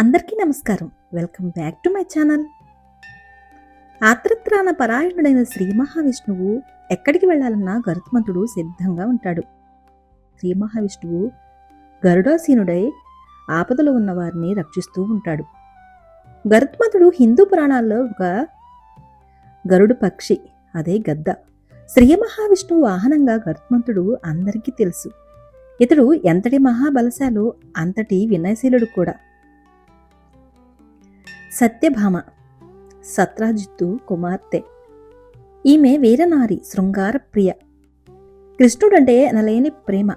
అందరికీ నమస్కారం. Welcome back to my channel. ఆత్రత్రాణ పరాయణుడైన శ్రీ మహావిష్ణువు ఎక్కడికి వెళ్లాలన్నా గరుత్మంతుడు సిద్ధంగా ఉంటాడు. శ్రీ మహావిష్ణువు గరుడాసీనుడై ఆపదలో ఉన్న వారిని రక్షిస్తూ ఉంటాడు. గరుత్మంతుడు హిందూ పురాణాల్లో ఒక గరుడు పక్షి, అదే గద్ద. శ్రీ మహావిష్ణువు వాహనంగా గరుత్మంతుడు అందరికీ తెలుసు. ఇతడు ఎంతటి మహాబలశాలో అంతటి వినయశీలుడు కూడా. సత్యభామ సత్రాజిత్తు కుమార్తె. ఈమె వీరనారి, శృంగార ప్రియ. కృష్ణుడంటే అనలేని ప్రేమ,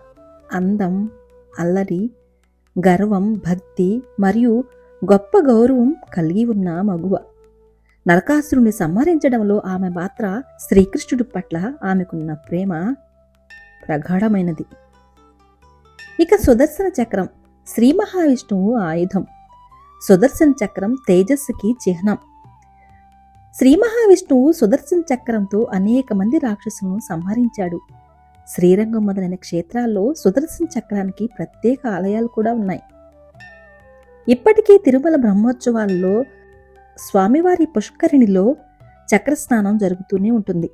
అందం, అల్లరి, గర్వం, భక్తి మరియు గొప్ప గౌరవం కలిగి ఉన్న మగువ. నరకాసురుని సంహరించడంలో ఆమె పాత్ర, శ్రీకృష్ణుడి పట్ల ఆమెకున్న ప్రేమ ప్రగాఢమైనది. ఇక సుదర్శన చక్రం శ్రీ మహావిష్ణువు ఆయుధం. సుదర్శన చక్రం తేజస్సుకి చిహ్నం. శ్రీ మహావిష్ణువు సుదర్శన చక్రంతో అనేక మంది రాక్షసులను సంహరించాడు. శ్రీరంగం మొదలైన క్షేత్రాల్లో సుదర్శన చక్రానికి ప్రత్యేక ఆలయాలు కూడా ఉన్నాయి. ఇప్పటికీ తిరుమల బ్రహ్మోత్సవాల్లో స్వామివారి పుష్కరిణిలో చక్రస్నానం జరుగుతూనే ఉంటుంది.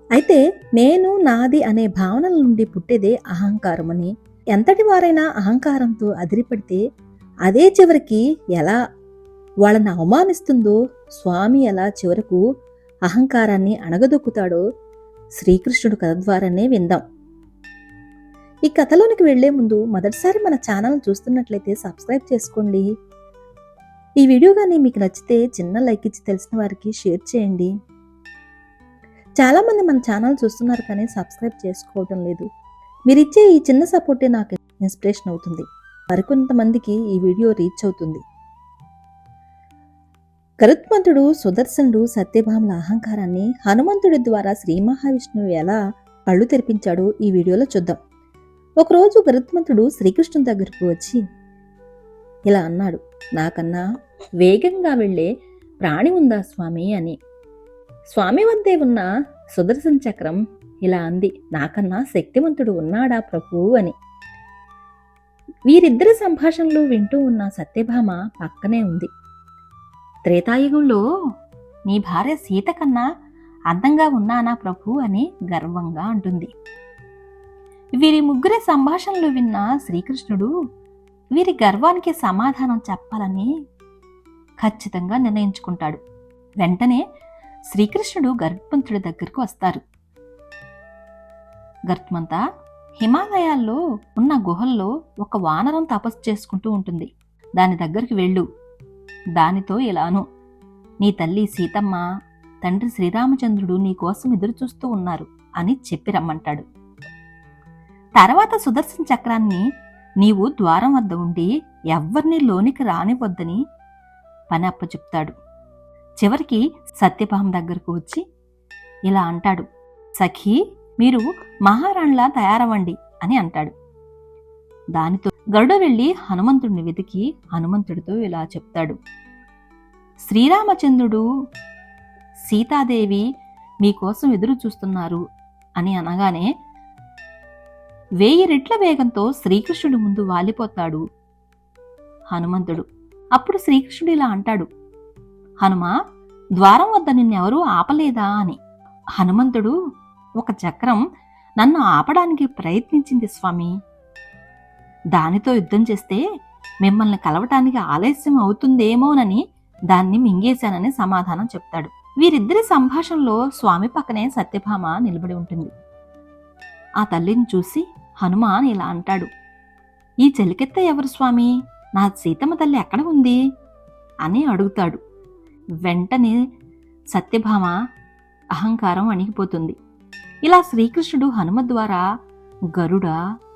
అయితే నేను, నాది అనే భావనల నుండి పుట్టేదే అహంకారమని, ఎంతటి వారైనా అహంకారంతో అదిరిపడితే అదే చివరికి ఎలా వాళ్ళని అవమానిస్తుందో, స్వామి ఎలా చివరకు అహంకారాన్ని అణగదొక్కుతాడో శ్రీకృష్ణుడు కథ ద్వారానే విందాం. ఈ కథలోనికి వెళ్లే ముందు మొదటిసారి మన ఛానల్ చూస్తున్నట్లయితే సబ్స్క్రైబ్ చేసుకోండి. ఈ వీడియో కానీ మీకు నచ్చితే చిన్న లైక్ ఇచ్చి తెలిసిన వారికి షేర్ చేయండి. చాలా మంది మన ఛానల్ చూస్తున్నారు కానీ సబ్స్క్రైబ్ చేసుకోవడం లేదు. మీరిచ్చే ఈ చిన్న సపోర్టే నాకు ఇన్స్పిరేషన్ అవుతుంది. మరికొంతమందికి ఈ వీడియో రీచ్ అవుతుంది. గరుత్మంతుడు, సుదర్శనుడు, సత్యభామల అహంకారాన్ని హనుమంతుడి ద్వారా శ్రీ మహావిష్ణువు ఎలా కళ్ళు తెరిపించాడో ఈ వీడియోలో చూద్దాం. ఒకరోజు గరుత్మంతుడు శ్రీకృష్ణుడి దగ్గరకు వచ్చి ఇలా అన్నాడు, నాకన్నా వేగంగా వెళ్లే ప్రాణి ఉందా స్వామి అని. స్వామి వద్దే ఉన్న సుదర్శన చక్రం ఇలా అంది, నాకన్నా శక్తివంతుడు ఉన్నాడా ప్రభు అని. వీరిద్దరి సంభాషణలు వింటూ ఉన్న సత్యభామ పక్కనే ఉంది. త్రేతాయుగంలో నీ భార్య సీత కన్నా అందంగా ఉన్నానా ప్రభు అని గర్వంగా అంటుంది. వీరి ముగ్గురి సంభాషణలు విన్న శ్రీకృష్ణుడు వీరి గర్వానికి సమాధానం చెప్పాలని ఖచ్చితంగా నిర్ణయించుకుంటాడు. వెంటనే శ్రీకృష్ణుడు గరుత్మంతుడి దగ్గరకు వస్తారు. గరుత్మంతా, హిమాలయాల్లో ఉన్న గుహల్లో ఒక వానరం తపస్సు చేసుకుంటూ ఉంటుంది. దాని దగ్గరికి వెళ్ళు. దానితో ఇలాను, నీ తల్లి సీతమ్మ, తండ్రి శ్రీరామచంద్రుడు నీ కోసం ఎదురు చూస్తూ ఉన్నారు అని చెప్పి రమ్మంటాడు. తర్వాత సుదర్శన చక్రాన్ని నీవు ద్వారం వద్ద ఉండి ఎవ్వరినీ లోనికి రానివద్దని పని అప్పచెప్తాడు. చివరికి సత్యభామ దగ్గరకు వచ్చి ఇలా అంటాడు, సఖీ, మీరు మహారాణిలా తయారవ్వండి అని అంటాడు. దానితో గరుడు వెళ్లి హనుమంతుడిని వెతికి హనుమంతుడితో ఇలా చెప్తాడు, శ్రీరామచంద్రుడు, సీతాదేవి మీకోసం ఎదురు చూస్తున్నారు అని అనగానే 1000 రెట్ల వేగంతో శ్రీకృష్ణుడి ముందు వాలిపోతాడు హనుమంతుడు. అప్పుడు శ్రీకృష్ణుడు ఇలా అంటాడు, హనుమా, ద్వారం వద్ద నిన్నెవరూ ఆపలేదా అని. హనుమంతుడు, ఒక చక్రం నన్ను ఆపడానికి ప్రయత్నించింది స్వామి. దానితో యుద్ధం చేస్తే మిమ్మల్ని కలవటానికి ఆలస్యం అవుతుందేమోనని దాన్ని మింగేశానని సమాధానం చెప్తాడు. వీరిద్దరి సంభాషణలో స్వామి పక్కనే సత్యభామ నిలబడి ఉంటుంది. ఆ తల్లిని చూసి హనుమాన్ ఇలా అంటాడు, ఈ చెలికెత్త ఎవరు స్వామి? నా సీతమ్మ తల్లి ఎక్కడ ఉంది అని అడుగుతాడు. వెంటనే సత్యభామ అహంకారం అణిగిపోతుంది. ఇలా శ్రీకృష్ణుడు హనుమ ద్వారా గరుడ,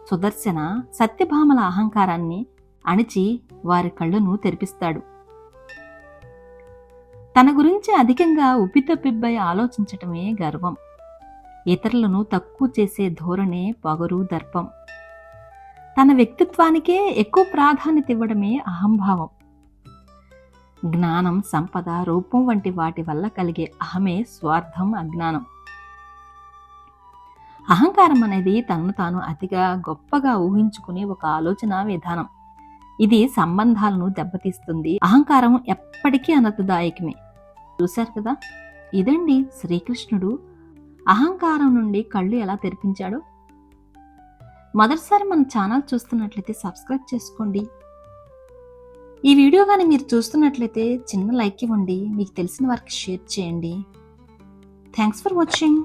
సుదర్శన, సత్యభామల అహంకారాన్ని అణిచి వారి కళ్ళను తెరిపిస్తాడు. తన గురించి అధికంగా ఉబ్బితబ్బిబ్బై ఆలోచించటమే గర్వం. ఇతరులను తక్కువ చేసే ధోరణే పొగరు, దర్పం. తన వ్యక్తిత్వానికే ఎక్కువ ప్రాధాన్యత ఇవ్వడమే అహంభావం. జ్ఞానం, సంపద, రూపం వంటి వాటి వల్ల కలిగే అహమే స్వార్థం, అజ్ఞానం. అహంకారం అనేది తనను తాను అతిగా గొప్పగా ఊహించుకునే ఒక ఆలోచన విధానం. ఇది సంబంధాలను దెబ్బతీస్తుంది. అహంకారం ఎప్పటికీ అనర్థదాయకమే. చూశారు కదా, ఇదండి శ్రీకృష్ణుడు అహంకారం నుండి కళ్ళు ఎలా తెరిపించాడో. మొదటిసారి మన ఛానల్ చూస్తున్నట్లయితే సబ్స్క్రైబ్ చేసుకోండి. ఈ వీడియో కానీ మీరు చూస్తున్నట్లయితే చిన్న లైక్ ఇవ్వండి. మీకు తెలిసిన వారికి షేర్ చేయండి. Thanks for watching.